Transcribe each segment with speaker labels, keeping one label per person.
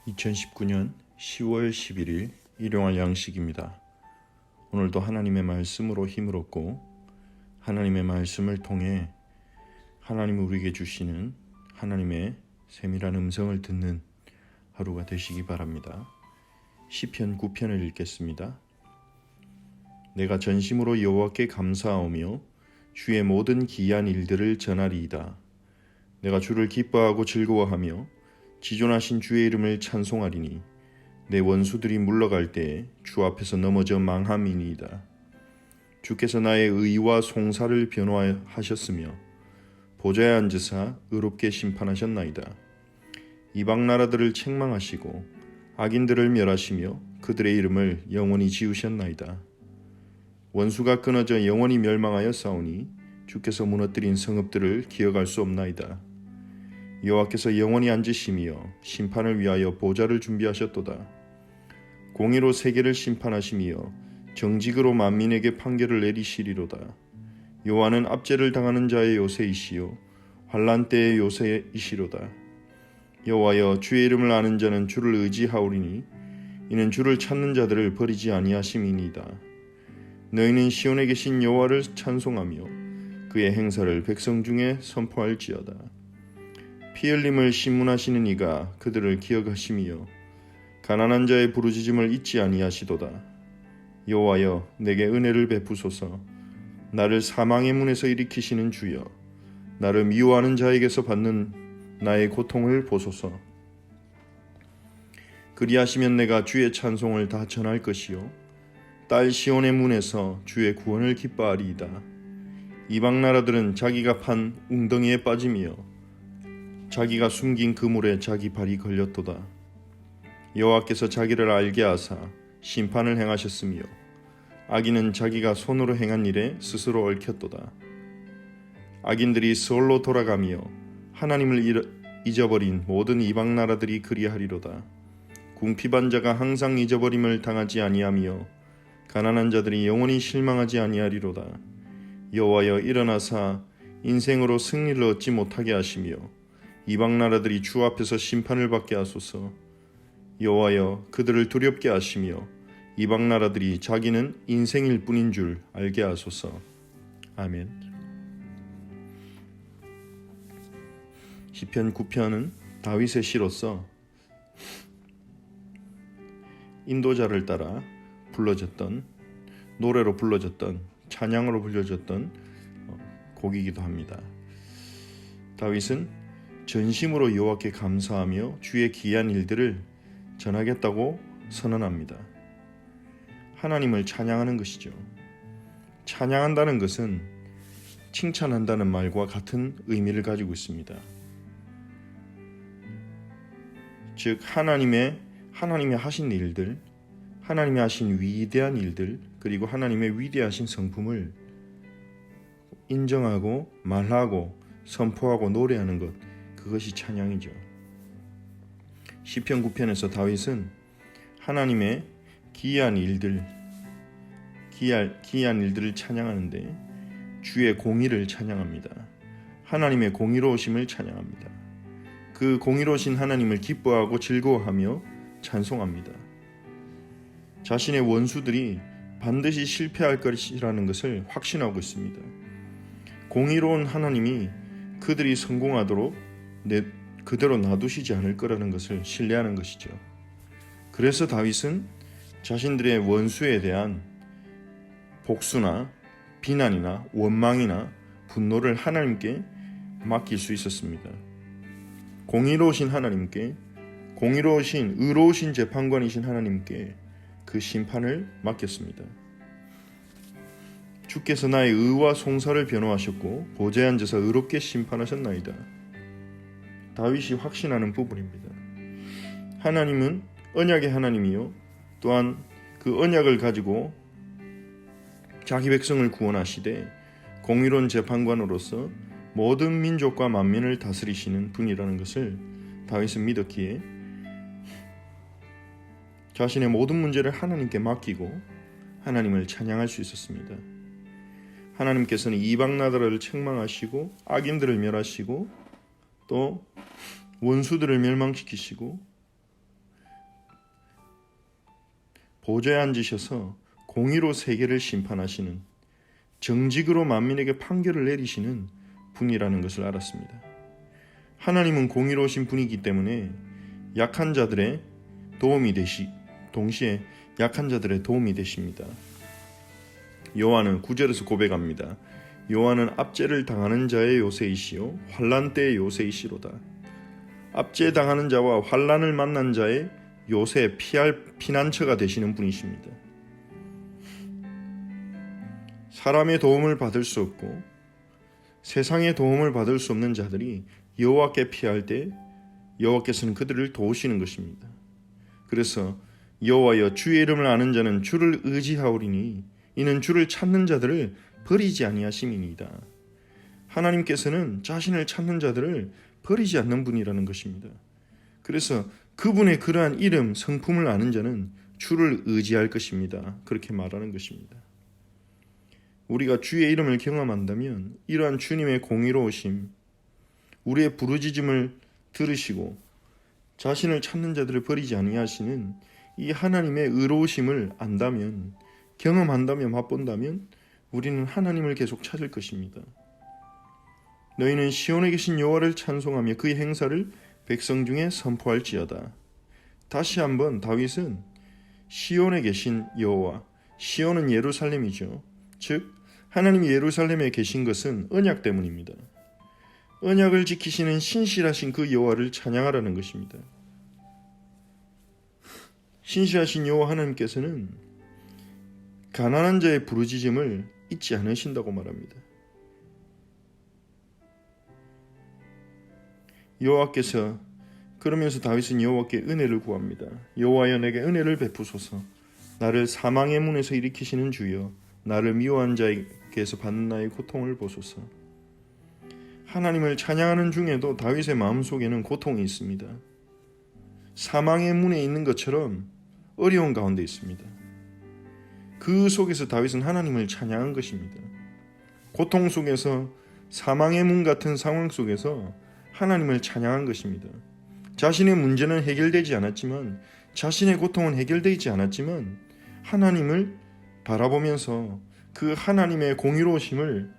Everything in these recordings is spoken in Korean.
Speaker 1: 2019년 10월 11일 일용할 양식입니다. 오늘도 하나님의 말씀으로 힘을 얻고 하나님의 말씀을 통해 하나님이 우리에게 주시는 하나님의 세밀한 음성을 듣는 하루가 되시기 바랍니다. 시편 9편을 읽겠습니다. 내가 전심으로 여호와께 감사하오며 주의 모든 기이한 일들을 전하리이다. 내가 주를 기뻐하고 즐거워하며 지존하신 주의 이름을 찬송하리니 내 원수들이 물러갈 때에 주 앞에서 넘어져 망함이니이다. 주께서 나의 의와 송사를 변호하셨으며 보좌에 앉으사 의롭게 심판하셨나이다. 이방 나라들을 책망하시고 악인들을 멸하시며 그들의 이름을 영원히 지우셨나이다. 원수가 끊어져 영원히 멸망하여 싸우니 주께서 무너뜨린 성읍들을 기억할 수 없나이다. 여호와께서 영원히 앉으시며 심판을 위하여 보좌를 준비하셨도다. 공의로 세계를 심판하시며 정직으로 만민에게 판결을 내리시리로다. 여호와는 압제를 당하는 자의 요새이시요 환난 때의 요새이시로다. 여호와여, 주의 이름을 아는 자는 주를 의지하오리니 이는 주를 찾는 자들을 버리지 아니하심이니이다. 너희는 시온에 계신 여호와를 찬송하며 그의 행사를 백성 중에 선포할지어다. 피 흘림을 신문하시는 이가 그들을 기억하시며 가난한 자의 부르짖음을 잊지 아니하시도다. 여호와여, 내게 은혜를 베푸소서. 나를 사망의 문에서 일으키시는 주여, 나를 미워하는 자에게서 받는 나의 고통을 보소서. 그리하시면 내가 주의 찬송을 다 전할 것이요 딸 시온의 문에서 주의 구원을 기뻐하리이다. 이방 나라들은 자기가 판 웅덩이에 빠지며 자기가 숨긴 그물에 자기 발이 걸렸도다. 여호와께서 자기를 알게 하사 심판을 행하셨으며 악인은 자기가 손으로 행한 일에 스스로 얽혔도다. 악인들이 서울로 돌아가며 하나님을 잊어버린 모든 이방 나라들이 그리하리로다. 궁핍한 자가 항상 잊어버림을 당하지 아니하며 가난한 자들이 영원히 실망하지 아니하리로다. 여호와여, 일어나사 인생으로 승리를 얻지 못하게 하시며 이방 나라들이 주 앞에서 심판을 받게 하소서. 여호와여, 그들을 두렵게 하시며 이방 나라들이 자기는 인생일 뿐인 줄 알게 하소서. 아멘. 시편 9편은 다윗의 시로서 인도자를 따라 불러졌던, 노래로 불러졌던, 찬양으로 불려졌던 곡이기도 합니다. 다윗은 전심으로 여호와께 감사하며 주의 기이한 일들을 전하겠다고 선언합니다. 하나님을 찬양하는 것이죠. 찬양한다는 것은 칭찬한다는 말과 같은 의미를 가지고 있습니다. 즉 하나님이 하신 일들, 하나님이 하신 위대한 일들, 그리고 하나님의 위대하신 성품을 인정하고 말하고 선포하고 노래하는 것, 그것이 찬양이죠. 시편 9편에서 다윗은 하나님의 기이한 일들을 찬양하는데 주의 공의를 찬양합니다. 하나님의 공의로우심을 찬양합니다. 그 공의로우신 하나님을 기뻐하고 즐거워하며 찬송합니다. 자신의 원수들이 반드시 실패할 것이라는 것을 확신하고 있습니다. 공의로운 하나님이 그들이 성공하도록 그대로 놔두시지 않을 거라는 것을 신뢰하는 것이죠. 그래서 다윗은 자신들의 원수에 대한 복수나 비난이나 원망이나 분노를 하나님께 맡길 수 있었습니다. 공의로우신 하나님께, 공의로우신 의로우신 재판관이신 하나님께 그 심판을 맡겼습니다. 주께서 나의 의와 송사를 변호하셨고 보좌에 앉아서 의롭게 심판하셨나이다. 다윗이 확신하는 부분입니다. 하나님은 언약의 하나님이요 또한 그 언약을 가지고 자기 백성을 구원하시되 공의로운 재판관으로서 모든 민족과 만민을 다스리시는 분이라는 것을 다윗은 믿었기에 자신의 모든 문제를 하나님께 맡기고 하나님을 찬양할 수 있었습니다. 하나님께서는 이방 나라를 책망하시고 악인들을 멸하시고 또 원수들을 멸망시키시고 보좌에 앉으셔서 공의로 세계를 심판하시는, 정직으로 만민에게 판결을 내리시는 분이라는 것을 알았습니다. 하나님은 공의로우신 분이기 때문에 약한 자들의 도움이 동시에 약한 자들의 도움이 되십니다. 요한은 9절에서 고백합니다. 요한은 압제를 당하는 자의 요새이시요 환난 때의 요새이시로다. 압제당하는 자와 환난을 만난 자의 요새 피할 피난처가 되시는 분이십니다. 사람의 도움을 받을 수 없고 세상의 도움을 받을 수 없는 자들이 여호와께 피할 때 여호와께서는 그들을 도우시는 것입니다. 그래서 여호와여 주의 이름을 아는 자는 주를 의지하오리니 이는 주를 찾는 자들을 버리지 아니하심이니이다. 하나님께서는 자신을 찾는 자들을 버리지 않는 분이라는 것입니다. 그래서 그분의 그러한 이름, 성품을 아는 자는 주를 의지할 것입니다. 그렇게 말하는 것입니다. 우리가 주의 이름을 경험한다면 이러한 주님의 공의로우심, 우리의 부르짖음을 들으시고 자신을 찾는 자들을 버리지 아니하시는 이 하나님의 의로우심을 안다면, 경험한다면, 맛본다면 우리는 하나님을 계속 찾을 것입니다. 너희는 시온에 계신 여호와를 찬송하며 그의 행사를 백성 중에 선포할지어다. 다시 한번 다윗은 시온에 계신 여호와, 시온은 예루살렘이죠. 즉 하나님이 예루살렘에 계신 것은 언약 때문입니다. 언약을 지키시는 신실하신 그 여호와를 찬양하라는 것입니다. 신실하신 여호와 하나님께서는 가난한 자의 부르짖음을 잊지 않으신다고 말합니다. 여호와께서 그러면서 다윗은 여호와께 은혜를 구합니다. 여호와여 내게 은혜를 베푸소서. 나를 사망의 문에서 일으키시는 주여 나를 미워한 자에게서 받는 나의 고통을 보소서. 하나님을 찬양하는 중에도 다윗의 마음속에는 고통이 있습니다. 사망의 문에 있는 것처럼 어려운 가운데 있습니다. 그 속에서 다윗은 하나님을 찬양한 것입니다. 고통 속에서, 사망의 문 같은 상황 속에서 하나님을 찬양한 것입니다. 자신의 문제는 해결되지 않았지만, 자신의 고통은 해결되지 않았지만 하나님을 바라보면서 그 하나님의 공의로우심을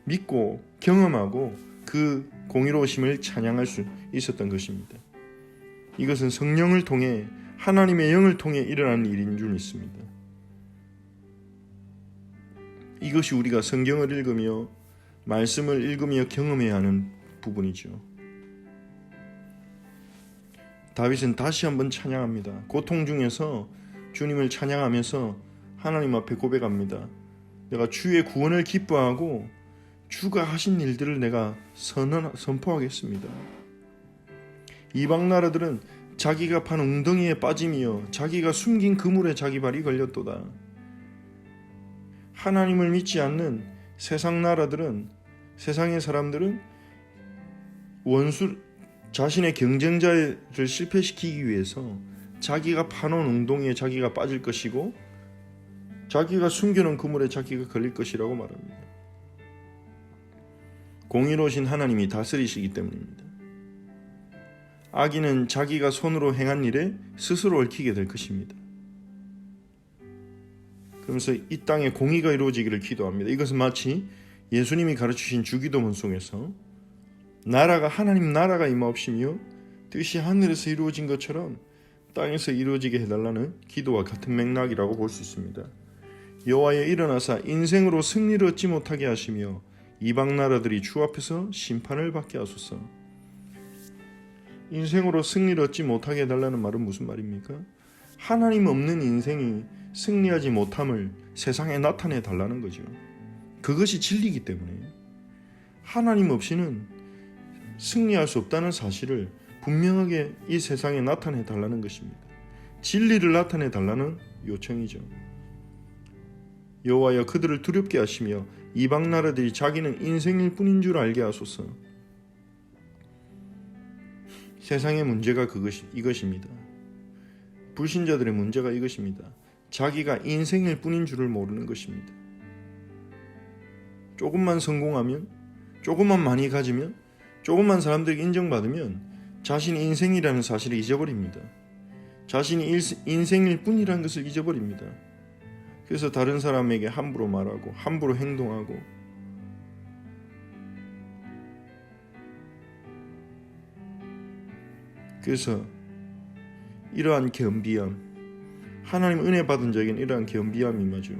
Speaker 1: 믿고 경험하고 그 공의로우심을 찬양할 수 있었던 것입니다. 이것은 성령을 통해, 하나님의 영을 통해 일어나는 일인 줄 믿습니다. 이것이 우리가 성경을 읽으며 말씀을 읽으며 경험해야 하는 부분이죠. 다윗은 다시 한번 찬양합니다. 고통 중에서 주님을 찬양하면서 하나님 앞에 고백합니다. 내가 주의 구원을 기뻐하고 주가 하신 일들을 내가 선포하겠습니다. 이방 나라들은 자기가 판 웅덩이에 빠짐이여 자기가 숨긴 그물에 자기 발이 걸렸도다. 하나님을 믿지 않는 세상 나라들은, 세상의 사람들은 자신의 경쟁자를 실패시키기 위해서 자기가 파놓은 웅덩이에 자기가 빠질 것이고 자기가 숨겨놓은 그물에 자기가 걸릴 것이라고 말합니다. 공의로우신 하나님이 다스리시기 때문입니다. 악인은 자기가 손으로 행한 일에 스스로 얽히게 될 것입니다. 그러면서 이 땅에 공의가 이루어지기를 기도합니다. 이것은 마치 예수님이 가르치신 주기도문 속에서 하나님 나라가 임하옵시며 뜻이 하늘에서 이루어진 것처럼 땅에서 이루어지게 해달라는 기도와 같은 맥락이라고 볼 수 있습니다. 여호와여 일어나사 인생으로 승리를 얻지 못하게 하시며 이방 나라들이 주 앞에서 심판을 받게 하소서. 인생으로 승리를 얻지 못하게 해달라는 말은 무슨 말입니까? 하나님 없는 인생이 승리하지 못함을 세상에 나타내 달라는 거죠. 그것이 진리이기 때문에 하나님 없이는 승리할 수 없다는 사실을 분명하게 이 세상에 나타내 달라는 것입니다. 진리를 나타내 달라는 요청이죠. 여호와여 그들을 두렵게 하시며 이방 나라들이 자기는 인생일 뿐인 줄 알게 하소서. 세상의 문제가 이것입니다. 불신자들의 문제가 이것입니다. 자기가 인생일 뿐인 줄을 모르는 것입니다. 조금만 성공하면, 조금만 많이 가지면, 조금만 사람들에게 인정받으면 자신이 인생이라는 사실을 잊어버립니다. 자신이 인생일 뿐이라는 것을 잊어버립니다. 그래서 다른 사람에게 함부로 말하고 함부로 행동하고 그래서 이러한 겸비함, 하나님 은혜 받은 자에게는 이러한 겸비함이 임하죠.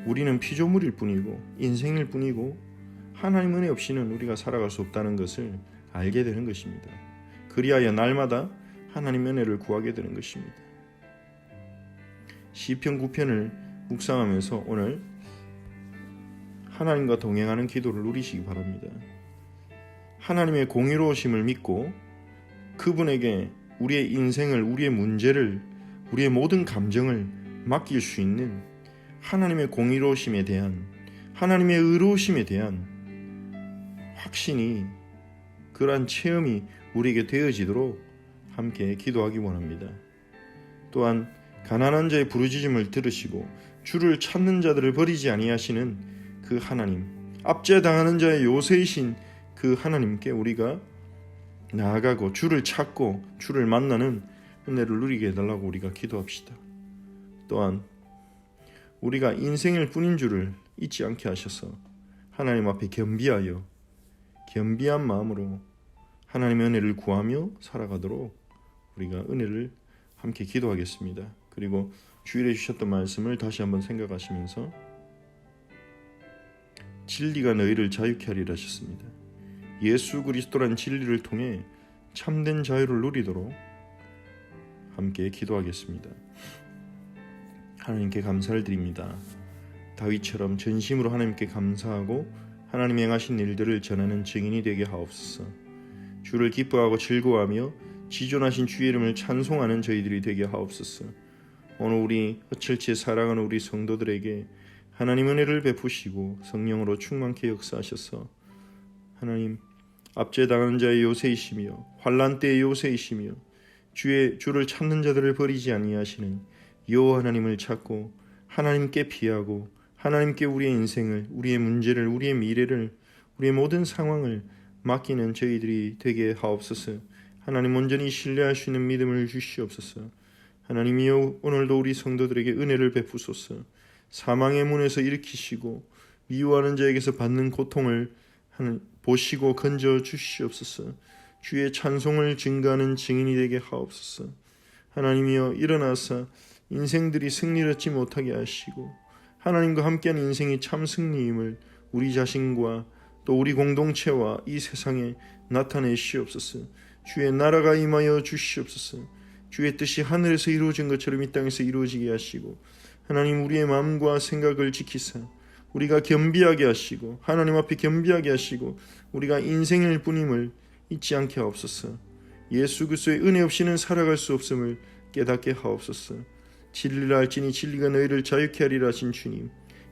Speaker 1: 우리는 피조물일 뿐이고 인생일 뿐이고 하나님 은혜 없이는 우리가 살아갈 수 없다는 것을 알게 되는 것입니다. 그리하여 날마다 하나님 은혜를 구하게 되는 것입니다. 시편 9편을 묵상하면서 오늘 하나님과 동행하는 기도를 누리시기 바랍니다. 하나님의 공의로우심을 믿고 그분에게 우리의 인생을, 우리의 문제를, 우리의 모든 감정을 맡길 수 있는 하나님의 공의로우심에 대한, 하나님의 의로우심에 대한 확신이, 그러한 체험이 우리에게 되어지도록 함께 기도하기 원합니다. 또한 가난한 자의 부르짖음을 들으시고 주를 찾는 자들을 버리지 아니하시는 그 하나님, 압제당하는 자의 요새이신 그 하나님께 우리가 나아가고 주를 찾고 주를 만나는 은혜를 누리게 해달라고 우리가 기도합시다. 또한 우리가 인생일 뿐인 줄을 잊지 않게 하셔서 하나님 앞에 겸비하여 겸비한 마음으로 하나님의 은혜를 구하며 살아가도록 우리가 은혜를 함께 기도하겠습니다. 그리고 주일에 주셨던 말씀을 다시 한번 생각하시면서 진리가 너희를 자유케 하리라 하셨습니다. 예수 그리스도란 진리를 통해 참된 자유를 누리도록 함께 기도하겠습니다. 하나님께 감사를 드립니다. 다윗처럼 전심으로 하나님께 감사하고 하나님 행하신 일들을 전하는 증인이 되게 하옵소서. 주를 기뻐하고 즐거워하며 지존하신 주의 이름을 찬송하는 저희들이 되게 하옵소서. 오늘 우리 어철치에 사랑하는 우리 성도들에게 하나님 은혜를 베푸시고 성령으로 충만케 역사하셔서 하나님 압제당하는 자의 요새이시며 환난 때의 요새이시며 주를 찾는 자들을 버리지 아니하시는 여호와 하나님을 찾고 하나님께 피하고 하나님께 우리의 인생을, 우리의 문제를, 우리의 미래를, 우리의 모든 상황을 맡기는 저희들이 되게 하옵소서. 하나님 온전히 신뢰할 수 있는 믿음을 주시옵소서. 하나님이여 오늘도 우리 성도들에게 은혜를 베푸소서. 사망의 문에서 일으키시고 미워하는 자에게서 받는 고통을 보시고 건져 주시옵소서. 주의 찬송을 증거하는 증인이 되게 하옵소서. 하나님이여 일어나사 인생들이 승리를 얻지 못하게 하시고 하나님과 함께하는 인생이 참 승리임을 우리 자신과 또 우리 공동체와 이 세상에 나타내시옵소서. 주의 나라가 임하여 주시옵소서. 주의 뜻이 하늘에서 이루어진 것처럼 이 땅에서 이루어지게 하시고 하나님 우리의 마음과 생각을 지키사 우리가 겸비하게 하시고 하나님 앞에 겸비하게 하시고 우리가 인생일 뿐임을 잊지 않게 하옵소서. 예수 그리스도의 은혜 없이는 살아갈 수 없음을 깨닫게 하옵소서. 진리를 알지니 진리가 너희를 자유케 하리라 하신 주님,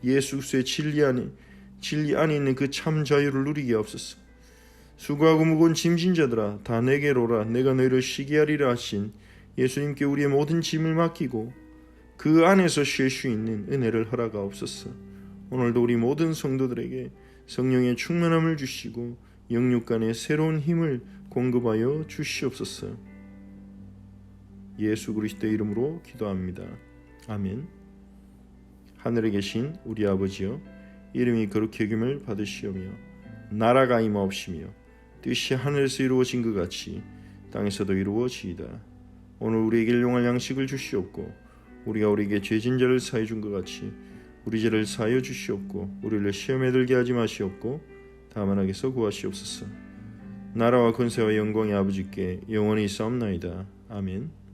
Speaker 1: 예수 그리스도의 진리 안에 있는 그 참 자유를 누리게 하옵소서. 수고하고 무거운 짐진 자들아 다 내게로 오라 내가 너희를 쉬게 하리라 하신 예수님께 우리의 모든 짐을 맡기고 그 안에서 쉴 수 있는 은혜를 허락하옵소서. 오늘도 우리 모든 성도들에게 성령의 충만함을 주시고 영육 간에 새로운 힘을 공급하여 주시옵소서. 예수 그리스도의 이름으로 기도합니다. 아멘. 하늘에 계신 우리 아버지여, 이름이 거룩히 여김을 받으시오며 나라가 임하옵시며 뜻이 하늘에서 이루어진 것 같이 땅에서도 이루어지이다. 오늘 우리에게 일용할 양식을 주시옵고 우리가 우리에게 죄진 자를 사해 준 것 같이 우리 죄를 사하여 주시옵고 우리를 시험에 들게 하지 마시옵고 다만 악에서 구하시옵소서. 나라와 권세와 영광이 아버지께 영원히 있사옵나이다. 아멘.